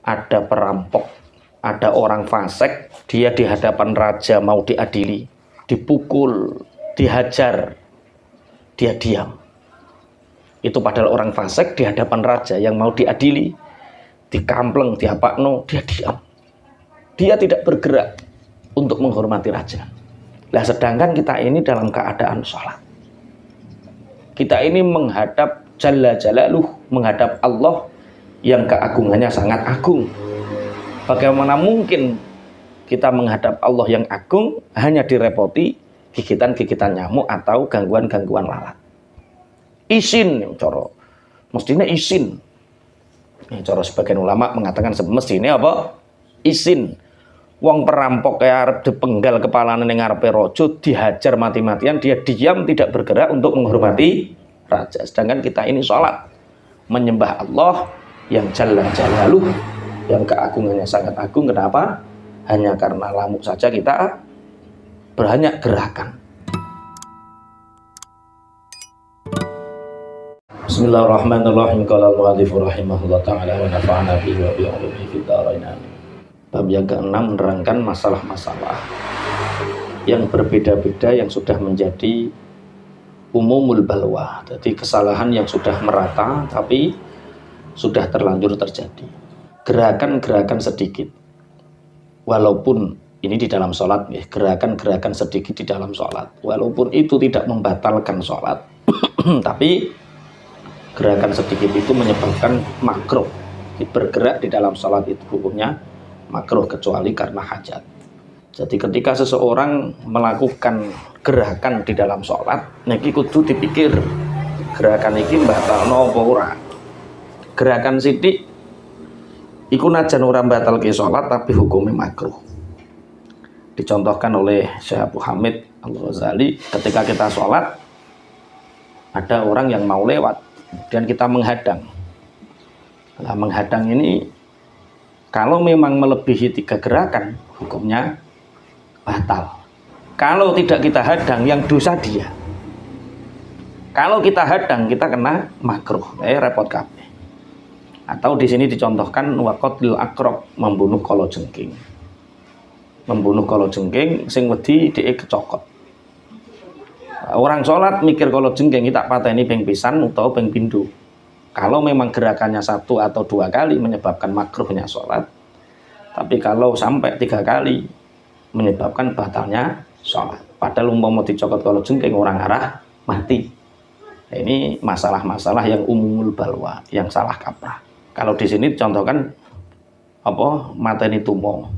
ada perampok, ada orang fasik, dia di hadapan raja mau diadili, dipukul, dihajar, dia diam. Itu padahal orang fasik di hadapan raja yang mau diadili, dikampleng, diapakno, dia diam. Dia tidak bergerak untuk menghormati raja. Nah, sedangkan kita ini dalam keadaan sholat. Kita ini menghadap Jalla Jalaluh, menghadap Allah yang keagungannya sangat agung. Bagaimana mungkin kita menghadap Allah yang agung hanya direpoti gigitan-gigitan nyamuk atau gangguan-gangguan lalat? Isin, coro mestinya isin. Coro sebagian ulama mengatakan semestinya apa? Isin. Wong perampok kayak arep dipenggal kepalane ning ngarepe raja, dihajar mati-matian, dia diam tidak bergerak untuk menghormati raja. Sedangkan kita ini sholat menyembah Allah yang Jalla Jalaluh, yang keagungannya sangat agung. Kenapa? Hanya karena lamuk saja kita banyak gerakan. Bismillahirrahmanirrahim. Qala al-mu'allif rahimahullah ta'ala wa nafa'ana bihi wa bi 'ulumihi fid dharain. Bab yang ke-6 menerangkan masalah-masalah yang berbeda-beda yang sudah menjadi umumul balwa. Jadi kesalahan yang sudah merata tapi sudah terlanjur terjadi. Gerakan-gerakan sedikit, walaupun ini di dalam sholat, ya, gerakan-gerakan sedikit di dalam sholat, walaupun itu tidak membatalkan sholat, tapi gerakan sedikit itu menyebabkan makruh. Bergerak di dalam sholat itu hukumnya makruh kecuali karena hajat. Jadi ketika seseorang melakukan gerakan di dalam sholat, niki kudu dipikir gerakan iki batalno apa ora. Gerakan sidik iku najan ora batalke sholat tapi hukumnya makruh. Dicontohkan oleh Syekh Abu Hamid Al-Ghazali, ketika kita sholat ada orang yang mau lewat dan kita menghadang. Nah, menghadang ini kalau memang melebihi 3 gerakan hukumnya batal. Kalau tidak kita hadang, yang dosa dia. Kalau kita hadang, kita kena makruh, repot kabeh. Atau di sini dicontohkan waqatlil aqrab, membunuh kalajengking. Membunuh kalajengking sing wedi dhek kecokot. Orang sholat mikir kalajengking tak pateni ping pisan utawa ping pindho. Kalau memang gerakannya 1 atau 2 kali menyebabkan makruhnya sholat, tapi kalau sampai 3 kali menyebabkan batalnya sholat. Padahal umpama dicokot kalajengking orang arah mati. Nah, ini masalah-masalah yang umumul balwa, yang salah kaprah. Kalau di sini dicontohkan apa? Mateni tumo,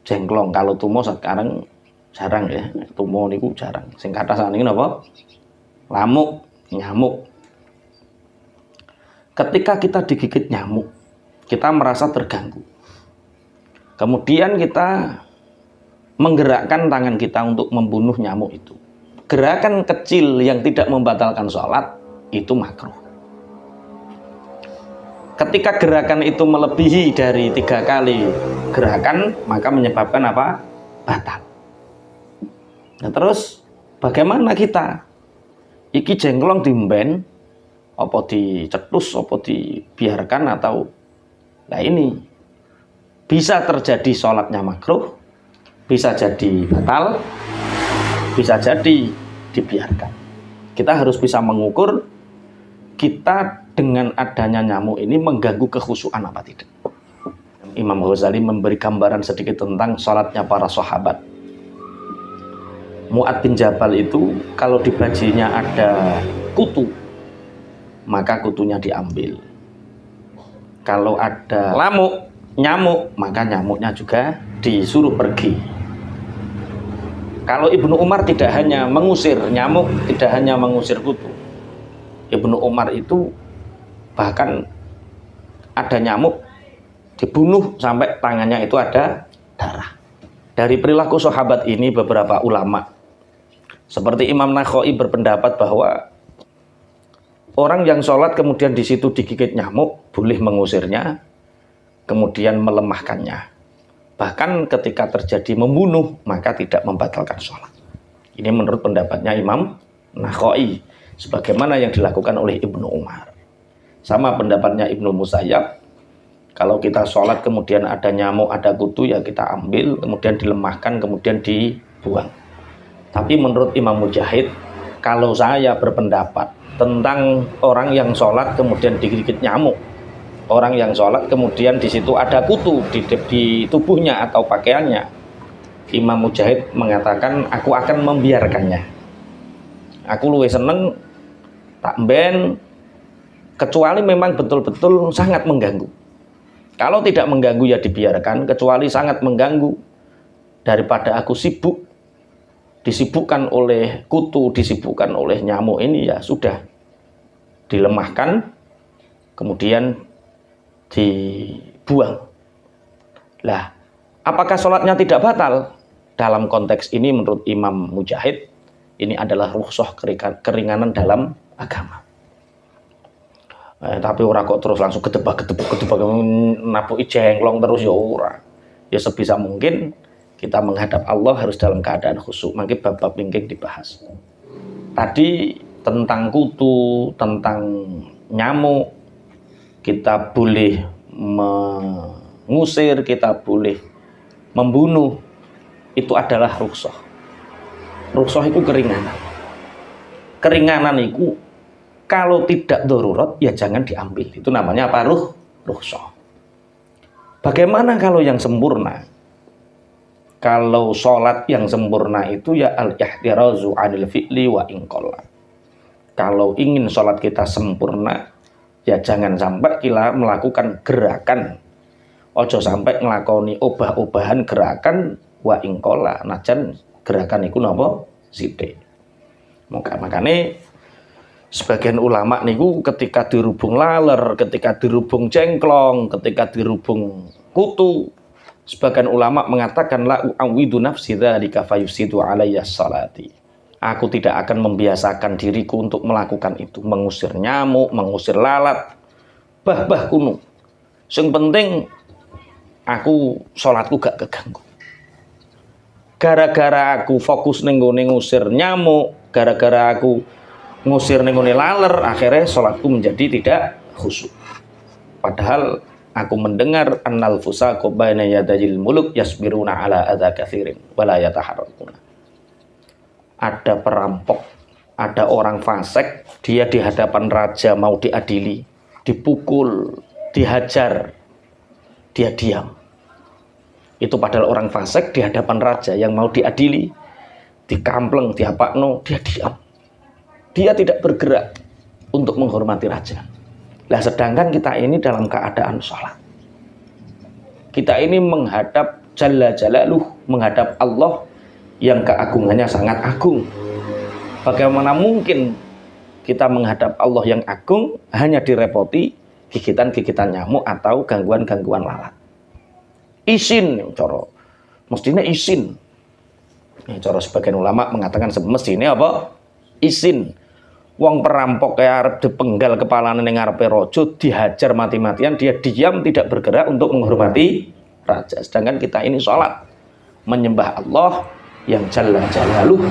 jengklong. Kalau tumo sekarang jarang ya, tumo niku jarang. Sing kathah saniki napa? Lamuk, nyamuk. Ketika kita digigit nyamuk, kita merasa terganggu. Kemudian kita menggerakkan tangan kita untuk membunuh nyamuk itu. Gerakan kecil yang tidak membatalkan sholat itu makruh. Ketika gerakan itu melebihi dari 3 kali gerakan, maka menyebabkan apa? Batal. Nah terus bagaimana kita? Iki jengklong dimben, apa dicetus, apa dibiarkan, atau nah ini bisa terjadi sholatnya makruh, bisa jadi batal, bisa jadi dibiarkan. Kita harus bisa mengukur kita dengan adanya nyamuk ini mengganggu kekhusyuan apa tidak. Imam Ghazali memberi gambaran sedikit tentang sholatnya para sahabat. Mu'ad bin Jabal itu kalau di bajunya ada kutu, maka kutunya diambil. Kalau ada nyamuk, maka nyamuknya juga disuruh pergi. Kalau Ibnu Umar tidak hanya mengusir nyamuk, tidak hanya mengusir kutu. Ibnu Umar itu bahkan ada nyamuk dibunuh sampai tangannya itu ada darah. Dari perilaku sahabat ini beberapa ulama seperti Imam Nakhai berpendapat bahwa orang yang sholat kemudian di situ digigit nyamuk boleh mengusirnya, kemudian melemahkannya. Bahkan ketika terjadi membunuh maka tidak membatalkan sholat. Ini menurut pendapatnya Imam Nakhai, sebagaimana yang dilakukan oleh Ibnu Umar. Sama pendapatnya Ibnu Musayyab Kalau kita sholat kemudian ada nyamuk, ada kutu, ya kita ambil, kemudian dilemahkan, kemudian dibuang. Tapi menurut Imam Mujahid, kalau saya berpendapat tentang orang yang sholat kemudian digigit nyamuk, orang yang sholat kemudian di situ ada kutu di tubuhnya atau pakaiannya, Imam Mujahid mengatakan, aku akan membiarkannya. Aku luwih seneng tak ben, kecuali memang betul-betul sangat mengganggu. Kalau tidak mengganggu ya dibiarkan, kecuali sangat mengganggu, daripada aku sibuk, disibukkan oleh kutu, disibukkan oleh nyamuk ini, ya sudah, dilemahkan, kemudian dibuang. Lah, apakah sholatnya tidak batal? Dalam konteks ini menurut Imam Mujahid, ini adalah rukhsah, keringanan dalam agama. Tapi ora kok terus langsung gedebak napuki jengklong terus, ya ora. Ya sebisa mungkin kita menghadap Allah harus dalam keadaan khusyuk. Mangke bab-bab ingkang dibahas. Tadi tentang kutu, tentang nyamuk, kita boleh mengusir, kita boleh membunuh. Itu adalah rukhsah. Rukhsah itu keringanan. Keringanan itu kalau tidak darurat ya jangan diambil. Itu namanya apa? Rukhsah. Bagaimana kalau yang sempurna? Kalau sholat yang sempurna itu ya al-ihtirazu 'anil fi'li wa inqalla. Kalau ingin sholat kita sempurna, ya jangan sampai kita melakukan gerakan. Ojo sampai ngelakoni obah-obahan gerakan wa inqalla. Najan gerakan itu napa? Sithik. Makanya sebagian ulama niku ketika dirubung laler, ketika dirubung jengklong, ketika dirubung kutu, sebagian ulama mengatakan la u'awidu nafsi dzalika fayusidu alayya sholati. Aku tidak akan membiasakan diriku untuk melakukan itu, mengusir nyamuk, mengusir lalat, bah kuno. Sing penting aku sholatku gak keganggu. Gara-gara aku fokus ning nggone ngusir nyamuk, gara-gara aku ngusir ning ngone laler, akhirnya sholatku menjadi tidak khusyuk. Padahal aku mendengar annal fusaqu baina yadayil muluk yasbiruna ala adza katsirin wala yataharrakuna. Ada perampok, ada orang fasik, dia di hadapan raja mau diadili, dipukul, dihajar, dia diam. Itu padahal orang fasik di hadapan raja yang mau diadili, dikampleng, diapakno, dia diam. Dia tidak bergerak untuk menghormati raja. Nah, sedangkan kita ini dalam keadaan sholat. Kita ini menghadap Jalla Jalaluh, menghadap Allah yang keagungannya sangat agung. Bagaimana mungkin kita menghadap Allah yang agung hanya direpoti gigitan-gigitan nyamuk atau gangguan-gangguan lalat? Isin, coro. Mestinya isin. Coro sebagian ulama mengatakan semestinya apa? Isin. Wong perampok kayak arep dipenggal kepalane ning ngarepe raja, dihajar mati-matian, dia diam tidak bergerak untuk menghormati raja. Sedangkan kita ini sholat menyembah Allah yang Jalla Jalaluh,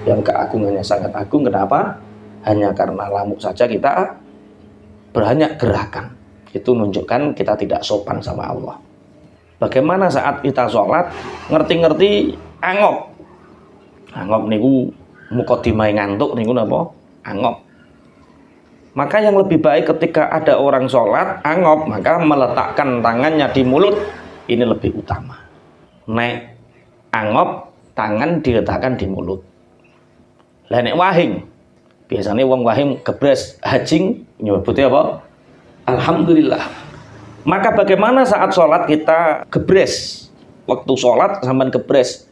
yang keagungannya sangat agung. Kenapa? Hanya karena lamuk saja kita banyak gerakan. Itu menunjukkan kita tidak sopan sama Allah. Bagaimana saat kita sholat ngerti-ngerti angop? Angop niku mukodimai ngantuk niku napa? Angop. Maka yang lebih baik ketika ada orang sholat angop, maka meletakkan tangannya di mulut, ini lebih utama. Nek angop, tangan diletakkan di mulut. Lah nek wahing, biasanya wong wahing gebres hajing, nyebutnya apa? Alhamdulillah. Maka bagaimana saat sholat kita gebres? Waktu sholat sampai gebres,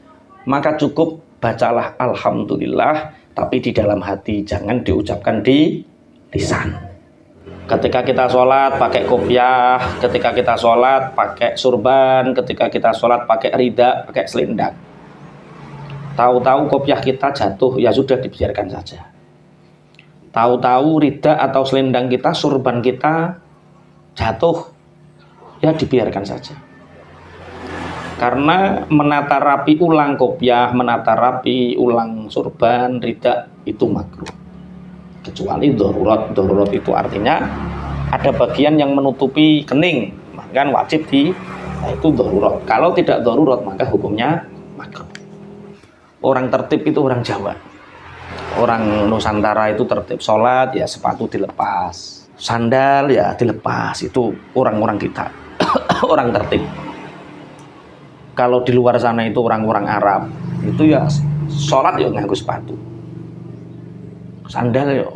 maka cukup bacalah Alhamdulillah, tapi di dalam hati, jangan diucapkan di lisan. Ketika kita sholat pakai kopiah, ketika kita sholat pakai surban, ketika kita sholat pakai rida, pakai selendang, tahu-tahu kopiah kita jatuh, ya sudah dibiarkan saja. Tahu-tahu rida atau selendang kita, surban kita jatuh, ya dibiarkan saja. Karena menata rapi ulang kopiah, menata rapi ulang surban, rida itu makruh. Kecuali darurat. Darurat itu artinya ada bagian yang menutupi kening, kan wajib nah itu darurat. Kalau tidak darurat maka hukumnya makruh. Orang tertib itu orang Jawa, orang Nusantara itu tertib. Sholat ya sepatu dilepas, sandal ya dilepas, itu orang-orang kita orang tertib. Kalau di luar sana itu orang-orang Arab itu ya sholat ya nganggo sepatu, sandal ya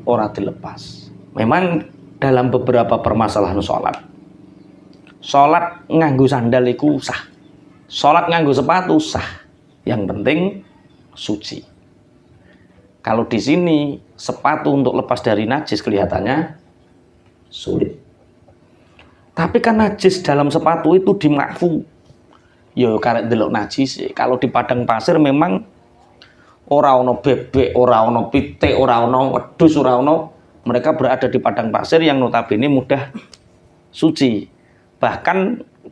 ora dilepas. Memang dalam beberapa permasalahan sholat nganggo sandal iku sah, sholat nganggo sepatu sah. Yang penting suci. Kalau di sini sepatu untuk lepas dari najis kelihatannya sulit. Tapi kan najis dalam sepatu itu dimakfu. Yo karek delok najis. Kalau di padang pasir memang ora ono bebek, ora ono pitik, ora ono wedhus, ora ono. Mereka berada di padang pasir yang notabene mudah suci. Bahkan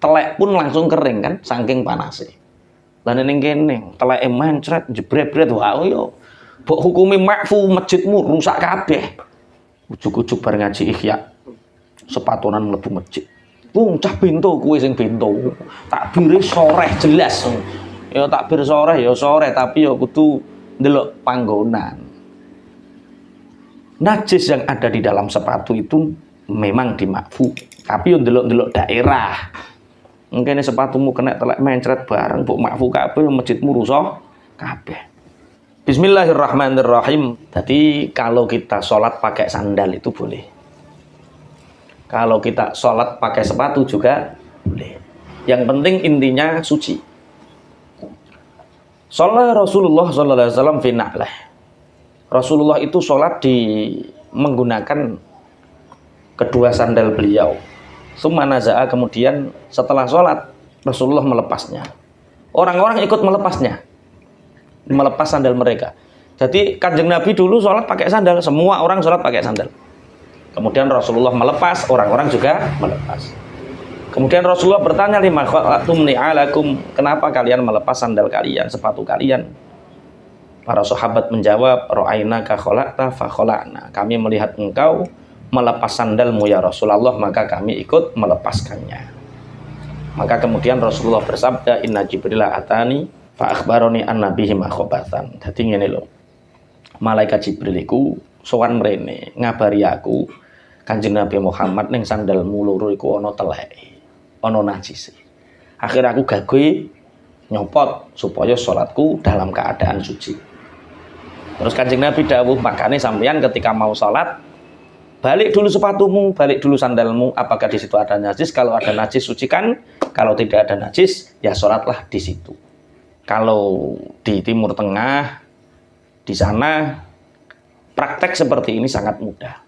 telek pun langsung kering kan saking panasnya. Lan ning kene teleke mencret jebret-bret wae yo. Mbok hukumi makfu masjidmu rusak kabeh. Ujug-ujug bar ngaji Ihya sepatonan mlebu masjid. Wong cah bento kuwi sing bento. Takbire sore jelas. Ya takbir sore ya sore tapi ya kudu ndelok panggonan. Najis yang ada di dalam sepatu itu memang dimakfu, tapi yo ndelok-ndelok daerah. Mungkin sepatumu kena telek mencret bareng, mbok makfu kabeh masjidmu rusak kabeh. Bismillahirrahmanirrahim. Jadi kalau kita sholat pakai sandal itu boleh. Kalau kita sholat pakai sepatu juga boleh. Yang penting intinya suci. Sholat Rasulullah SAW fi na'lah. Rasulullah itu sholat menggunakan kedua sandal beliau. Summa naza'a, kemudian setelah sholat Rasulullah melepasnya. Orang-orang ikut melepasnya, melepas sandal mereka. Jadi Kanjeng Nabi dulu sholat pakai sandal, semua orang sholat pakai sandal. Kemudian Rasulullah melepas, orang-orang juga melepas. Kemudian Rasulullah bertanya, lima khalaqtum ni'alakum, kenapa kalian melepas sandal kalian, sepatu kalian? Para sahabat menjawab, ra'ainaka khalaqta fa khalaqna, kami melihat engkau melepas sandalmu ya Rasulullah, maka kami ikut melepaskannya. Maka kemudian Rasulullah bersabda, inna Jibril atani fa akhbaroni an nabihi ma khabatan. Dadi ngene lho, malaikat Jibril iku sowan mrene ngabari aku, Kanjeng Nabi Muhammad ning sandalmu loro iku ana teleke, ana najise. Akhirnya aku gawe nyopot supaya sholatku dalam keadaan suci. Terus Kanjeng Nabi dawuh, makane sampeyan ketika mau sholat balik dulu sepatumu, balik dulu sandalmu, apakah di situ ada najis? Kalau ada najis sucikan, kalau tidak ada najis ya sholatlah di situ. Kalau di Timur Tengah, di sana praktek seperti ini sangat mudah.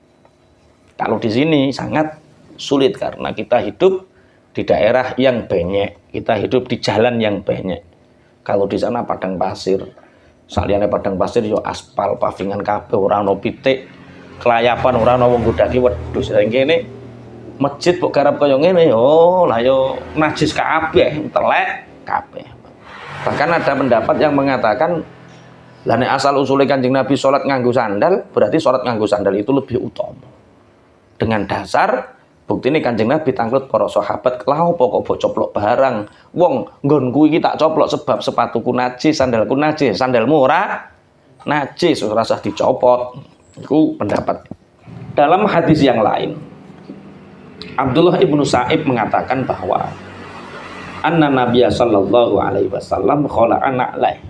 Kalau di sini sangat sulit karena kita hidup di daerah yang banyak, kita hidup di jalan yang banyak. Kalau di sana padang pasir, saliyane padang pasir yo aspal, pavingan kabeh, ora ono pitik, kelayapan, ora ono wong godhaki wedhus. Sing kene masjid kok garap kaya ngene yo lah yo najis kabeh, telek kabeh. Bahkan ada pendapat yang mengatakan lah nek asal usule Kanjeng Nabi salat nganggo sandal, berarti salat nganggo sandal itu lebih utama. Dengan dasar bukti ini Kanjeng Nabi tanglet para sahabat, lah opo kok mbok coplok barang, wong nggonku iki tak coplok sebab sepatuku najis, sandalku najis, sandalmu ora najis, ora usah dicopot. Itu pendapat. Dalam hadis yang lain, Abdullah ibnu Sa'ib mengatakan bahwa anna Nabiya sallallahu alaihi wasallam khala'a na'lai.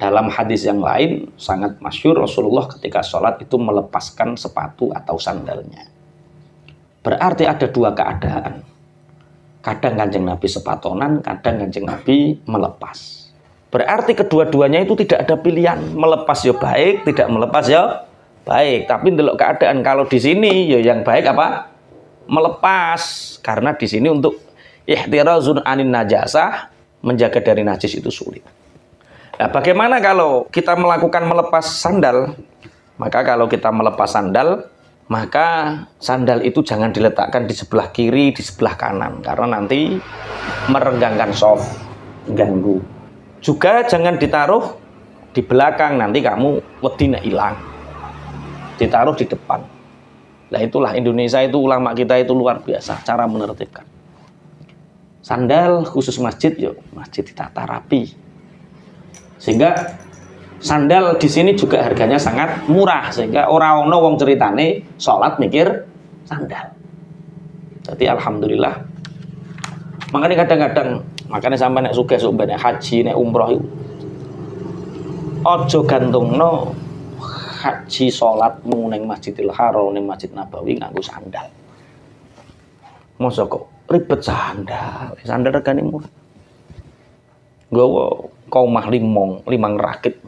Dalam hadis yang lain sangat masyhur, Rasulullah ketika sholat itu melepaskan sepatu atau sandalnya. Berarti ada dua keadaan. Kadang Kanjeng Nabi sepatonan, kadang Kanjeng Nabi melepas. Berarti kedua-duanya itu tidak ada pilihan, melepas ya baik, tidak melepas ya baik. Tapi ndelok keadaan, kalau di sini ya yang baik apa? Melepas, karena di sini untuk ihtirazun anin najasah, menjaga dari najis itu sulit. Nah, bagaimana kalau kita melakukan melepas sandal? Maka kalau kita melepas sandal, maka sandal itu jangan diletakkan di sebelah kiri, di sebelah kanan, karena nanti merenggangkan shaf, ganggu. Juga jangan ditaruh di belakang, nanti kamu wedine hilang. Ditaruh di depan. Nah itulah Indonesia itu, ulama kita itu luar biasa cara menertibkan. Sandal khusus masjid, yuk masjid ditata rapi. Sehingga sandal di sini juga harganya sangat murah, sehingga orang ono wong ceritane sholat mikir sandal. Jadi alhamdulillah. Makanya kadang-kadang, makanya sampai nek sugih sok nek haji nek umroh itu ojo gantungno haji sholatmu ning Masjidil Haram ning Masjid Nabawi nganggo sandal. Mosok kok ribet sandal. Sandal regane murah. Nggawa kaumah limang rakit.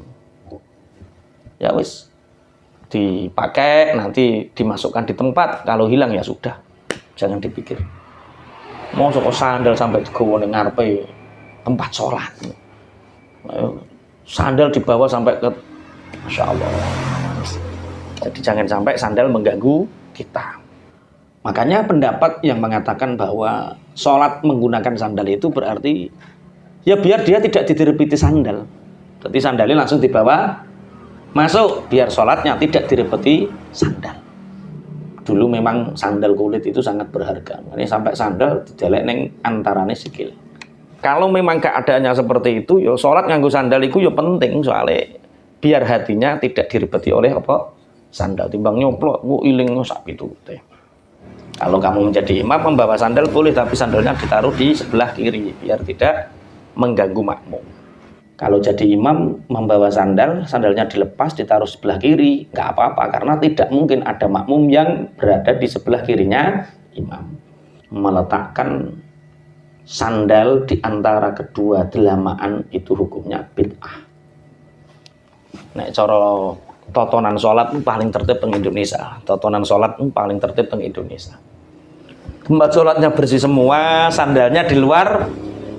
Ya wis dipakai, nanti dimasukkan di tempat, kalau hilang ya sudah. Jangan dipikir. Mosok kok sandal sampai digawa ning ngarepe tempat sholat. Sandal dibawa sampai ke Masya Allah. Jadi jangan sampai sandal mengganggu kita. Makanya pendapat yang mengatakan bahwa sholat menggunakan sandal itu berarti ya biar dia tidak diderepiti sandal. Jadi sandalnya langsung dibawa masuk, biar sholatnya tidak direpeti sandal. Dulu memang sandal kulit itu sangat berharga. Ini sampai sandal didelek neng antarane sikil. Kalau memang keadaannya seperti itu, ya sholat nganggo sandal itu ya penting, soalnya biar hatinya tidak direpeti oleh apa sandal. Timbang nyoplok, iling sak itu. Kalau kamu menjadi imam membawa sandal boleh, tapi sandalnya ditaruh di sebelah kiri biar tidak mengganggu makmum. Kalau jadi imam membawa sandal, sandalnya dilepas ditaruh sebelah kiri, nggak apa-apa, karena tidak mungkin ada makmum yang berada di sebelah kirinya imam. Meletakkan sandal di antara kedua delamaan itu hukumnya bid'ah. Nek cara totonan sholat paling tertib teng Indonesia. Totonan sholat paling tertib teng Indonesia. Tempat sholatnya bersih semua, sandalnya di luar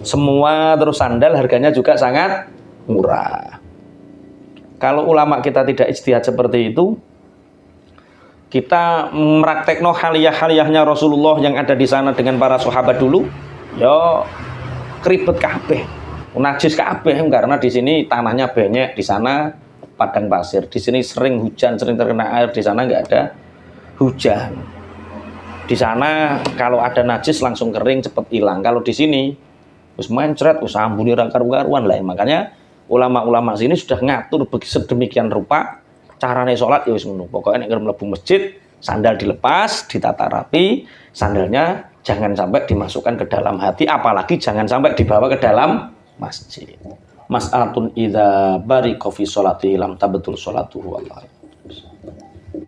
semua, terus sandal harganya juga sangat murah. Kalau ulama kita tidak ijtihad seperti itu, kita meraktekno haliyah-haliyahnya Rasulullah yang ada di sana dengan para sahabat dulu, ya keribet kabeh, najis kabeh, karena di sini tanahnya banyak, di sana padang pasir, di sini sering hujan, sering terkena air, di sana nggak ada hujan. Di sana kalau ada najis langsung kering, cepet hilang. Kalau di sini wis mencret, wis ambune ra karu-karuan lah. Makanya ulama-ulama sini sudah ngatur sedemikian rupa carane sholat ya wis ngono. Pokoknya nek mlebu masjid, sandal dilepas, ditata rapi, sandalnya jangan sampai dimasukkan ke dalam hati, apalagi jangan sampai dibawa ke dalam masjid. Mas'alatun idza barika fi sholati lam tabtul sholatuhu wallahi.